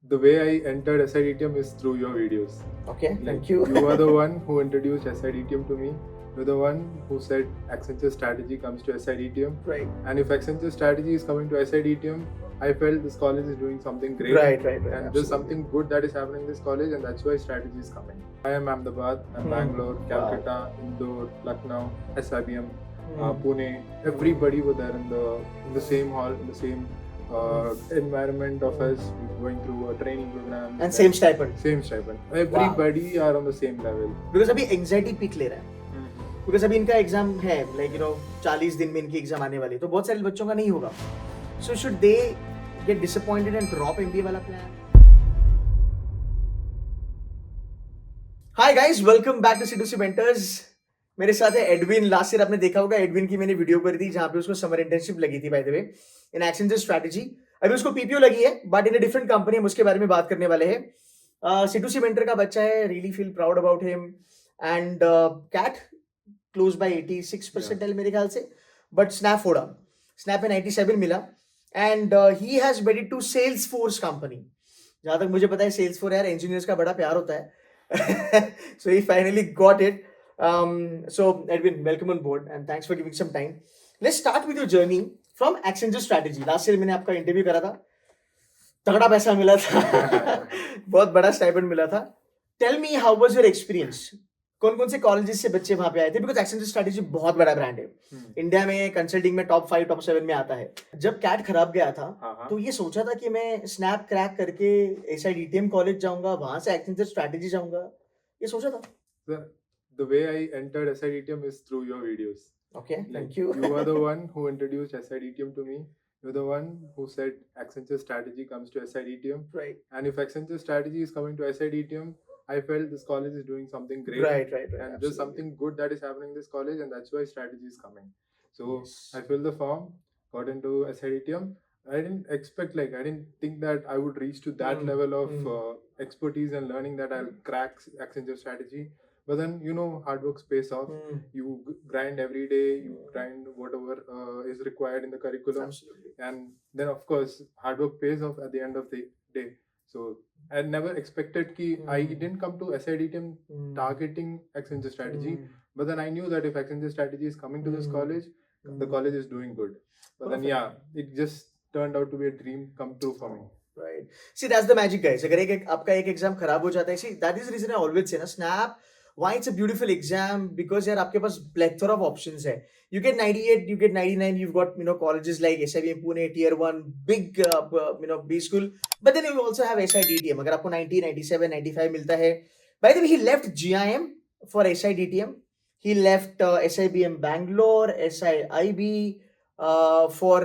the way I entered SIDTM is through your videos. Okay, thank you. You are the one who introduced SIDTM to me. You're the one who said Accenture strategy comes to SIDTM. Right. And if Accenture strategy is coming to SIDTM, I felt this college is doing something great. Right. And there's Absolutely. something good that is happening in this college, and that's why strategy is coming. I am Ahmedabad, I'm Bangalore, Calcutta, Indore, Lucknow, SIBM, Pune. Everybody were there in the same hall, in the same environment of us going through a training program. And same stipend. Same stipend. Everybody are on the same level. Because अभी anxiety peak ले रहा है. Because अभी इनका exam है, like 40 दिन में इनकी एग्जाम आने वाली, तो बहुत सारे बच्चों का नहीं होगा. So should they get disappointed and drop MBA वाला plan? Hi guys, welcome back to C2C mentors. मेरे साथ है एडविन. लास्ट ईयर आपने देखा होगा एडविन की मैंने वीडियो करी थी जहां पे उसको समर इंटर्नशिप लगी थी bye the way in Accenture strategy. अभी उसको पीपीओ लगी है but in a different company. हम उसके बारे में बात करने वाले हैं. C2C मेंटर का बच्चा है. Really feel proud about him. And CAT close by 86 percentile मेरे ख्याल से, बट स्नैप फोड़ा. स्नैप में 97 मिला and he has wedded to Salesforce company. जहां तक मुझे पता है सेल्स फोर्स यार इंजीनियर्स का बड़ा प्यार होता है. So he finally got it. So Edwin, welcome on board and thanks for giving some time. Let's start with your journey from Accenture Strategy. Last year मैंने आपका इंटरव्यू करा था, तगड़ा पैसा मिला था. बहुत बड़ा स्टाइपेंड मिला था. Tell me how was your experience? कौन कौन से कॉलेजेस से बच्चे वहां पे आए थे? बिकॉज Accenture Strategy बहुत बड़ा ब्रांड है. इंडिया में कंसल्टिंग में टॉप 5 टॉप 7 में आता है. जब कैट खराब गया था तो ये सोचा था कि मैं स्नैप क्रैक करके SIDTM कॉलेज जाऊंगा, वहां से Accenture Strategy जाऊंगा, ये सोचा था? The way I entered SIDTM is through your videos. Okay, thank you. You are the one who introduced SIDTM to me. You're the one who said Accenture strategy comes to SIDTM. Right. And if Accenture strategy is coming to SIDTM, I felt this college is doing something great. Right. And Absolutely. there's something good that is happening in this college, and that's why strategy is coming. So Yes. I filled the form, got into SIDTM. I didn't think that I would reach to that level of expertise and learning that I'll crack Accenture strategy. But then, hard work pays off. You grind every day, you grind whatever is required in the curriculum. Absolutely. And then, of course, hard work pays off at the end of the day. So I never expected ki I didn't come to SIDTM targeting Accenture strategy. But then I knew that if Accenture strategy is coming to this college, the college is doing good. But then, it just turned out to be a dream come true for me. Right. See, that's the magic, guys. अगर आपका एक exam खराब हो जाता है, see, that is the reason I always say ना, Snap, why it's a beautiful exam, because यार आपके पास plethora of options है. You get 98, you get 99, you've got colleges like SIBM Pune, Tier 1, big B school, but then you also have SIDTM. अगर आपको 90, 97, 95 मिलता है. By the way, he left GIM for SIDTM. He left SIBM Bangalore, SIIB for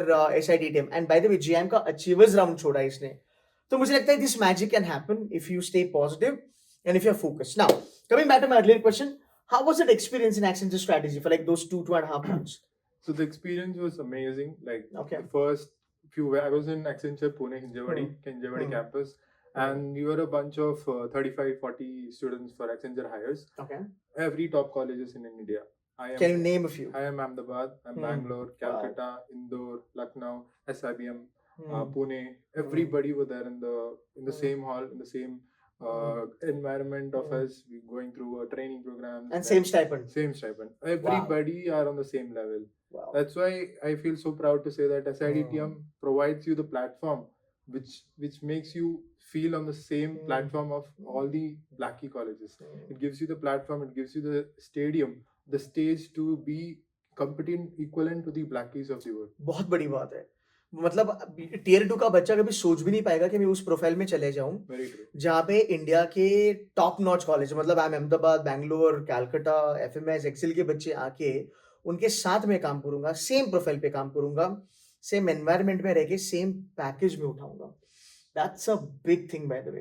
SIDTM. And by the way, GIM का achievers round छोड़ा इसने. तो मुझे लगता है this magic can happen if you stay positive and if you're focused. Now, coming back to my earlier question, how was that experience in Accenture strategy for like those 2.5 months? So the experience was amazing. Like Okay. the first few, I was in Accenture Pune, Hinjawadi campus, and we were a bunch of 35, 40 students for Accenture hires. Okay. Every top colleges in India. Can you name a few? I am Ahmedabad, I'm Bangalore, Calcutta, Indore, Lucknow, SIBM, Pune. Everybody were there in the same hall, in the same environment of us going through a training program. And same stipend. Same stipend. Everybody are on the same level. Wow. That's why I feel so proud to say that SIDTM provides you the platform which makes you feel on the same platform of all the Blackie colleges. It gives you the platform, it gives you the stadium, the stage to be competent equivalent to the Blackies of the world. बहुत बड़ी बात है. मतलब tier 2 का बच्चा कभी सोच भी नहीं पाएगा कि मैं उस प्रोफाइल में चले जाऊं जहां पे इंडिया के टॉप नॉच कॉलेज, मतलब अहमदाबाद, बैंगलोर, कैलकाटा, FMS, एक्सेल के बच्चे आके उनके साथ में काम करूंगा, सेम प्रोफाइल पे काम करूंगा, सेम एनवायरनमेंट में रह के सेम पैकेज में उठाऊंगा. That's a big thing by the way.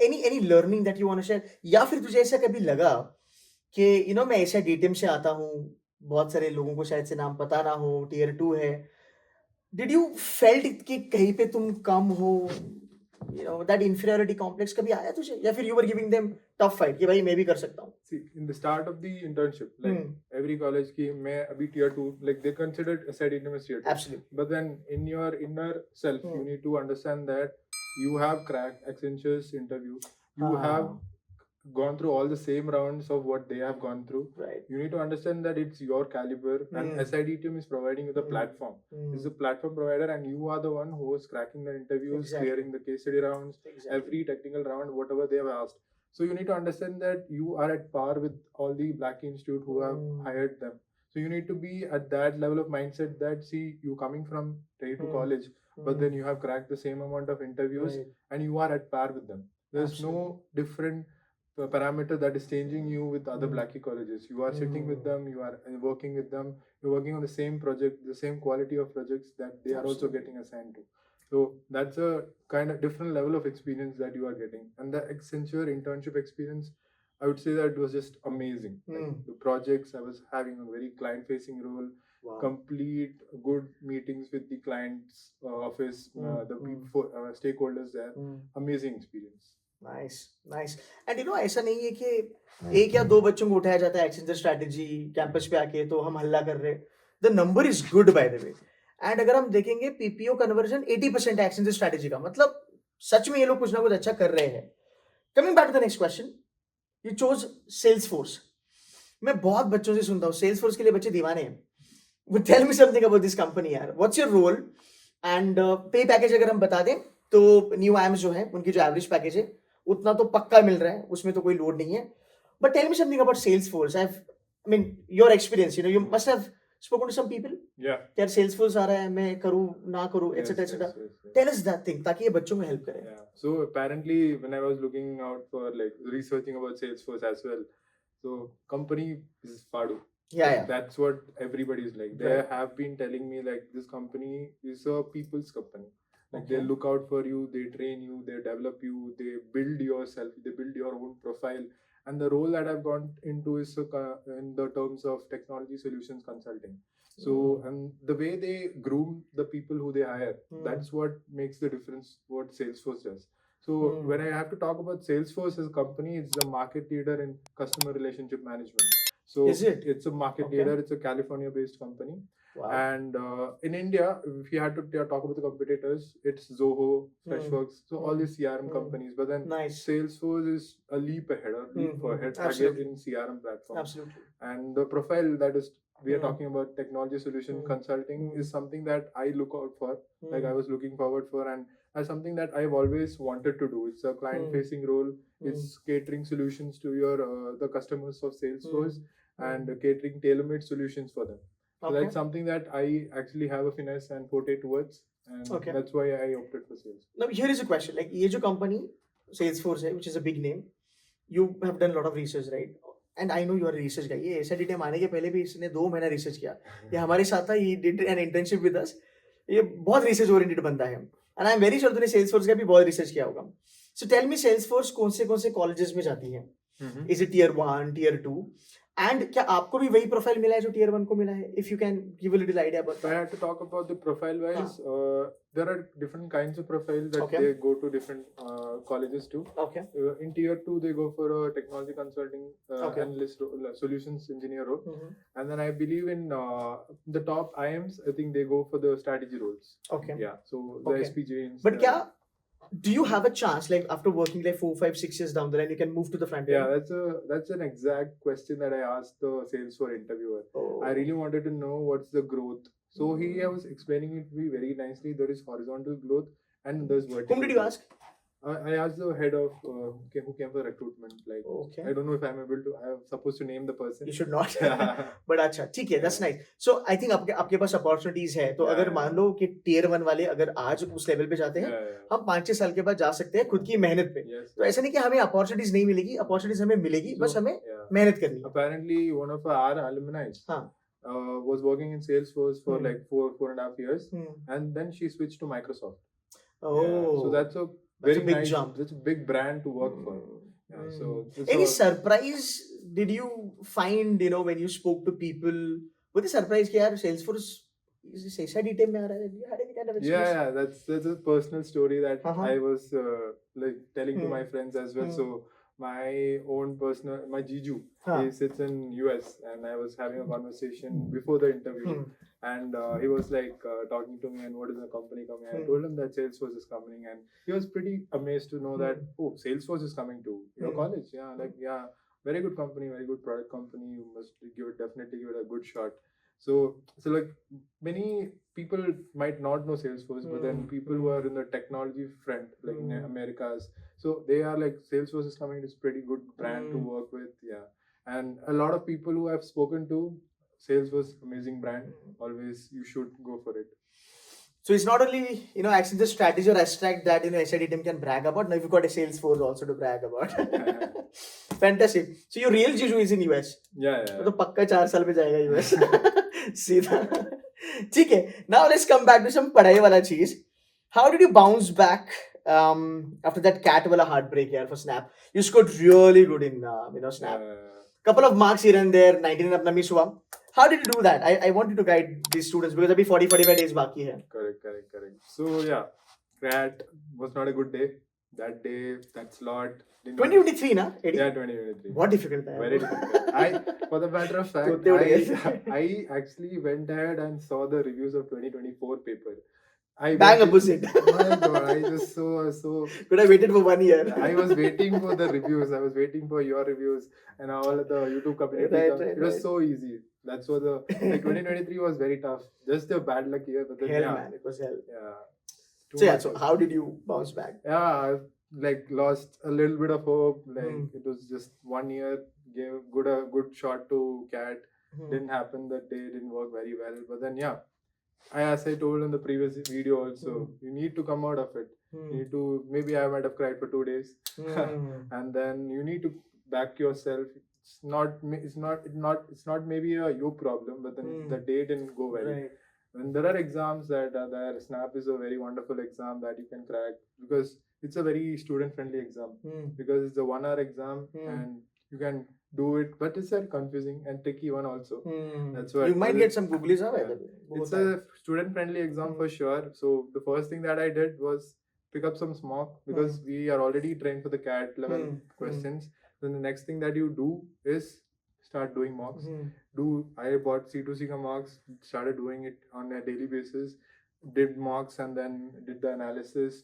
Any learning that you want to share, या फिर तुझे ऐसा कभी लगा कि मैं ऐसा DTM से आता हूँ, बहुत सारे लोगों को शायद से नाम पता ना हो, टियर 2 है, डिड यू फेल्ट कि कहीं पे तुम कम हो, दैट इंफीरियरिटी कॉम्प्लेक्स कभी आया तुझे, या फिर you were giving them tough fight कि भाई मैं भी कर सकता हूँ? See, in the start of the internship, like every college की मैं अभी tier 2, like they considered SIDTM as tier 2. Absolutely. But then in your inner self, you need to understand that you have cracked Accenture's interview. You have gone through all the same rounds of what they have gone through. Right. You need to understand that it's your caliber, and SID team is providing you the platform. It's a platform provider, and you are the one who is cracking the interviews, Exactly. clearing the case study rounds, Exactly. every technical round, whatever they have asked. So you need to understand that you are at par with all the Black Institute who have hired them. So you need to be at that level of mindset that, see, you coming from trade to college, but then you have cracked the same amount of interviews, Right. and you are at par with them. There's Absolutely. no different parameter that is changing you with other Blackie colleges. You are sitting with them, you are working with them, you're working on the same project, the same quality of projects that they are also Absolutely. getting assigned to. So that's a kind of different level of experience that you are getting. And the Accenture internship experience, I would say that it was just amazing. Like the projects, I was having a very client-facing role, Wow. complete good meetings with the client's office, the stakeholders there. Amazing experience. Nice and ऐसा नहीं है कि एक या दो बच्चों को उठाया जाता है एक्सेंचर स्ट्रैटेजी कैंपस पे आके तो हम हल्ला कर रहे हैं the number is good bye the way and अगर हम देखेंगे पीपीओ कन्वर्जन 80% है एक्सेंचर स्ट्रैटेजी का मतलब सच में ये लोग कुछ ना कुछ अच्छा कर रहे हैं coming back to the next question you chose Salesforce मैं बहुत बच्चों से सुनता हूँ सेल्स फोर्स के लिए बच्चे दीवाने हैं वो tell me something about this company यार what's your role and pay package अगर हम बता दें तो न्यू आईएम्स जो है उनकी जो एवरेज पैकेज है उतना तो पक्का मिल रहा है उसमें तो कोई लोड नहीं है but tell me something about Salesforce I mean your experience you must have spoken to some people यार सेल्सफोर्स आ रहा है मैं करूं ना करूं et cetera et cetera tell us that thing ताकि ये बच्चों को हेल्प करे so apparently when I was looking out for like researching about Salesforce as well, so company is Fado. Yeah. That's what everybody is like. They have been telling me like this company is a people's company. Like they look out for you, they train you, they develop you, they build yourself, they build your own profile. And the role that I've gone into is in the terms of technology solutions consulting. So and the way they groom the people who they hire, that's what makes the difference what Salesforce does. So when I have to talk about Salesforce as a company, it's the market leader in customer relationship management. So is it? It's a market leader. It's a California-based company. Wow. And in India, if you had to talk about the competitors, it's Zoho, Freshworks, so all these CRM companies. But then Salesforce is a leap ahead, or leap ahead again in CRM platform. Absolutely. And the profile that is we are talking about technology solution consulting is something that I look out for. Like I was looking forward for, and as something that I've always wanted to do. It's a client-facing role. It's catering solutions to your the customers of Salesforce and catering tailor-made solutions for them. So that's something that I actually have a finesse and forte towards, and that's why I opted for sales. Now here is a question: like ये जो company Salesforce है, which is a big name, you have done a lot of research, right? And I know you are a research guy. ये SIT team आने के पहले भी इसने 2 महीना research किया. ये हमारे साथ था. He did an internship with us. ये बहुत research oriented बंदा है. And I am very sure तूने Salesforce का भी बहुत research किया होगा. So tell me Salesforce कौन से colleges में जाती है? Is it tier 1, tier 2? And क्या आपको भी वही प्रोफाइल मिला है जो टियर 1 को मिला है if you can give a little idea about I had to talk about the profile wise. There are different kinds of profiles that they go to different colleges too. In tier 2 they go for a technology consulting analyst solutions engineer role. And then I believe in the top IMs, I think they go for the strategy roles. So the SPJs. But क्या do you have a chance like after working like 4, 5, 6 years down the line you can move to the front end? That's an exact question that I asked the Salesforce interviewer. I really wanted to know what's the growth. So he was explaining it to me very nicely. There is horizontal growth and there's vertical. Whom did you ask? I asked the head of who came for recruitment. Like I don't know if I'm able to. I'm supposed to name the person. You should not. But अच्छा ठीक है, that's nice. So I think आपके पास opportunities है. तो अगर मान लो कि tier 1 वाले अगर आज उस लेवल पे जाते हैं, हम 5-6 साल के बाद जा सकते हैं खुद की मेहनत पे. तो ऐसा नहीं कि हमें opportunities नहीं मिलेगी, opportunities हमें मिलेगी, बस हमें मेहनत करनी है. Apparently one of our alumni was working in Salesforce for like 4.5 years, and then she switched to Microsoft. So that's a very big nice jump. It's a big brand to work for. So any surprise did you find when you spoke to people? Were they surprised कि यार Salesforce is SID team में आ रहा है? You had any kind of experience? That's a personal story that I was like telling to my friends as well. So my own personal, my Jiju, Huh. he sits in US, and I was having a conversation before the interview, Hmm. and he was like talking to me, and what is the company coming? I Hmm. told him that Salesforce is coming, and he was pretty amazed to know that, oh, Salesforce is coming to your Hmm. college. Yeah, like, yeah, very good company, very good product company. You must definitely give it a good shot. So like many people might not know Salesforce, but then people who are in the technology front, like in Americas, so they are like, Salesforce is coming. It's pretty good brand to work with. Yeah, and a lot of people who I've spoken to, Salesforce amazing brand. Always you should go for it. So it's not only Accenture strategy or abstract that SID team can brag about. Now you've got a Salesforce also to brag about. Fantastic. So your real Jiju is in US. Yeah, तो पक्का 4 साल में जाएगा US. सीधा. ठीक है. Now let's come back to some पढ़ाई वाला चीज. How did you bounce back after that cat wala heartbreak here for Snap? You scored really good in Snap. Couple of marks here and there. 19 अपना miss हुआ. How did you do that? I want you to guide these students because अभी 40-45 days बाकी है. Correct. So yeah, that was not a good day. That day, that slot. 2023 ना? Yeah, 2023. बहुत difficult था. Very difficult. For the matter of fact, I actually went ahead and saw the reviews of 2024 paper. Bang opposite. My God, I just so. Could have waited for 1 year. I was waiting for the reviews. I was waiting for your reviews and all of the YouTube community. It was so easy. That's what the 2023 was very tough. Just a bad luck year, but then hell, man, it was hell. Yeah. So how did you bounce back? Yeah, I lost a little bit of hope. It was just 1 year. Gave a good shot to CAT. Didn't happen that day. Didn't work very well. But then as I told in the previous video also, you need to come out of it. You need to, maybe I might have cried for 2 days, and then you need to back yourself. It's not maybe a you problem, but then the day didn't go well. Right. And there are exams that are there. Snap is a very wonderful exam that you can crack because it's a very student-friendly exam. Because it's a 1 hour exam and you can do it, but it's a confusing and tricky one also. That's why you might get some googlies out. It's a student-friendly exam for sure. So the first thing that I did was pick up some smock because we are already trained for the CAT level questions. Then the next thing that you do is start doing mocks. I bought C2C mocks, started doing it on a daily basis, did mocks and then did the analysis,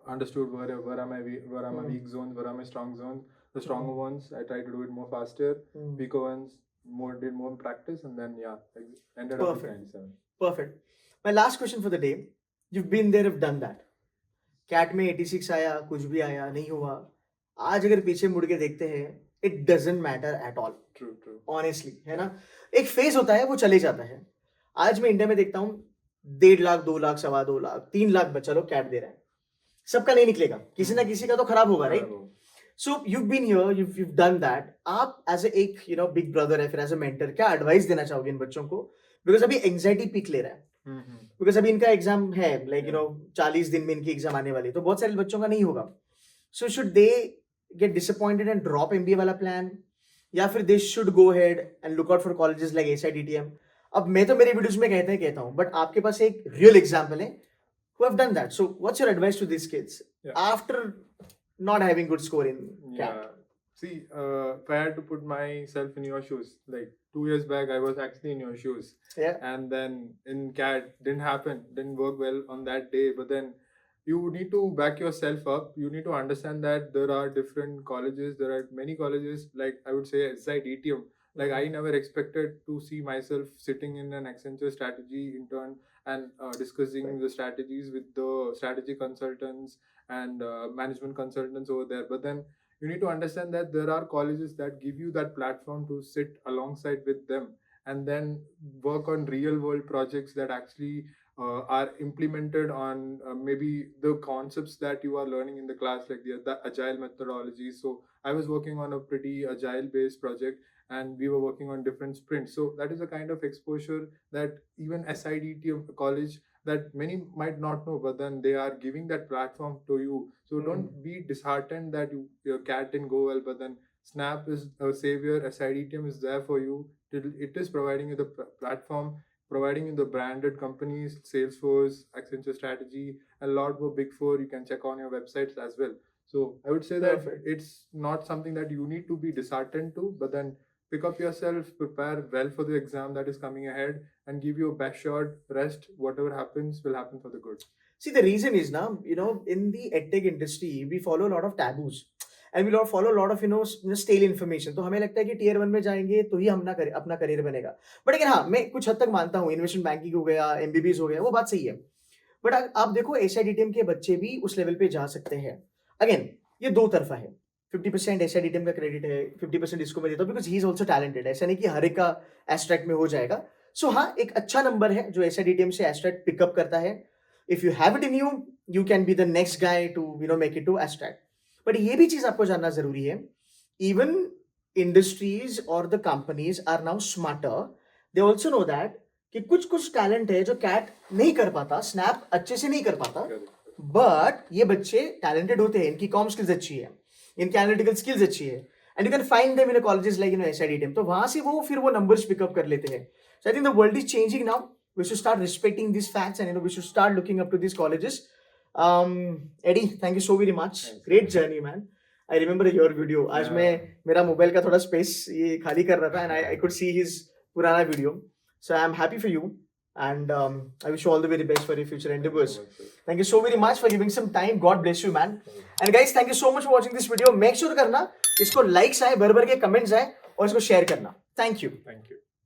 understood where are my weak zones, where are my strong zones. The stronger ones, I try to do it more faster. Weaker ones, did more practice, and then ended up with 97. Perfect. My last question for the day. You've been there, you've done that. CAT में 86 आया, कुछ भी आया, नहीं हुआ. आज अगर पीछे मुड़ के देखते हैं, it doesn't matter at all. True. Honestly, है ना? एक फेज होता है, वो चले जाता है. आज मैं इंडिया में देखता हूँ 1.5 लाख, 2 लाख, 2.25 लाख, 3 लाख बच्चा लोग CAT दे रहा है. सबका नहीं निकलेगा, किसी ना किसी का तो खराब होगा, right? So you've been here, you've done that. आप as एक big brother है, फिर as a mentor, क्या advice देना चाहोगे इन बच्चों को? Because अभी anxiety peak ले रहा है. Because अभी इनका एग्जाम है, 40 दिन में इनकी एग्जाम आने वाली है, तो बहुत सारे बच्चों का नहीं होगा. So should they get disappointed and drop MBA वाला plan? या फिर they should go ahead and look out for colleges like SIDTM? अब मैं तो मेरे वीडियोस में कहता हूँ, but आपके पास एक real example है who have done that. So what's your advice to these kids after not having good score in CAT? See, if I had to put myself in your shoes, like 2 years back, I was actually in your shoes. Yeah. And then in CAT, didn't work well on that day. But then you need to back yourself up. You need to understand that there are different colleges. There are many colleges, like I would say SIDTM. Like I never expected to see myself sitting in an Accenture strategy intern and discussing the strategies with the strategy consultants and management consultants over there. But then you need to understand that there are colleges that give you that platform to sit alongside with them and then work on real world projects that actually are implemented on maybe the concepts that you are learning in the class, like the agile methodology. So I was working on a pretty agile based project and we were working on different sprints. So that is a kind of exposure that even SIDT college that many might not know, but then they are giving that platform to you. So don't be disheartened that your CAT didn't go well, but then Snap is a savior. SIDTM is there for you. It is providing you the platform, providing you the branded companies, Salesforce, Accenture Strategy, a lot more Big Four. You can check on your websites as well. So I would say that Perfect. it's not something that you need to be disheartened to, but then pick up yourself, prepare well for the exam that is coming ahead, and give your best shot. Rest, whatever happens, will happen for the good. See, the reason is now, in the edtech industry, we follow a lot of taboos. And we follow a lot of, stale information. तो हमें लगता है कि tier 1 में जाएंगे तो ही हम अपना करियर बनेगा. बट लेकिन हाँ, मैं कुछ हद तक मानता हूँ, इन्वेस्टमेंट बैंकिंग हो गया, MBBS हो गया, वो बात सही है. बट आप देखो SIDTM के बच्चे भी उस लेवल पे जा सकते हैं. अगेन, ये दो तरफा है. 50% SIDTM का क्रेडिट है, 50% इसको मैं देता हूँ, because he is also talented. ऐसा नहीं कि हर एक का एस्ट्रैक्ट में हो जाएगा. सो हाँ, एक अच्छा नंबर है जो SIDTM से एस्ट्रैक्ट पिकअप करता है. If you have it in you, you can be the next guy to make it to abstract. But ये भी चीज आपको जानना जरूरी है. Even industries or the companies are now smarter. They also know that कि कुछ टैलेंट है जो कैट नहीं कर पाता, स्नैप अच्छे से नहीं कर पाता, बट ये बच्चे टैलेंटेड होते हैं, इनकी कॉम स्किल्स अच्छी है, इनकी एनालिटिकल स्किल्स अच्छी है, and you can find them in colleges like SIDTM. तो वहां से फिर वो नंबर्स पिकअप कर लेते हैं. So I think the world is changing now. We should start respecting these facts, and we should start looking up to these colleges. Eddie, thank you so very much. Great journey, man. I remember your video. आज मैं मेरा mobile का थोड़ा space ये खाली कर रहा था, and I could see his पुराना video. So I am happy for you, and I wish you all the very best for your future endeavors. Thank you so very much for giving some time. God bless you, man. And guys, thank you so much for watching this video. Make sure करना इसको likes आए, भर भर के comments आए, और इसको share करना. Thank you. Thank you.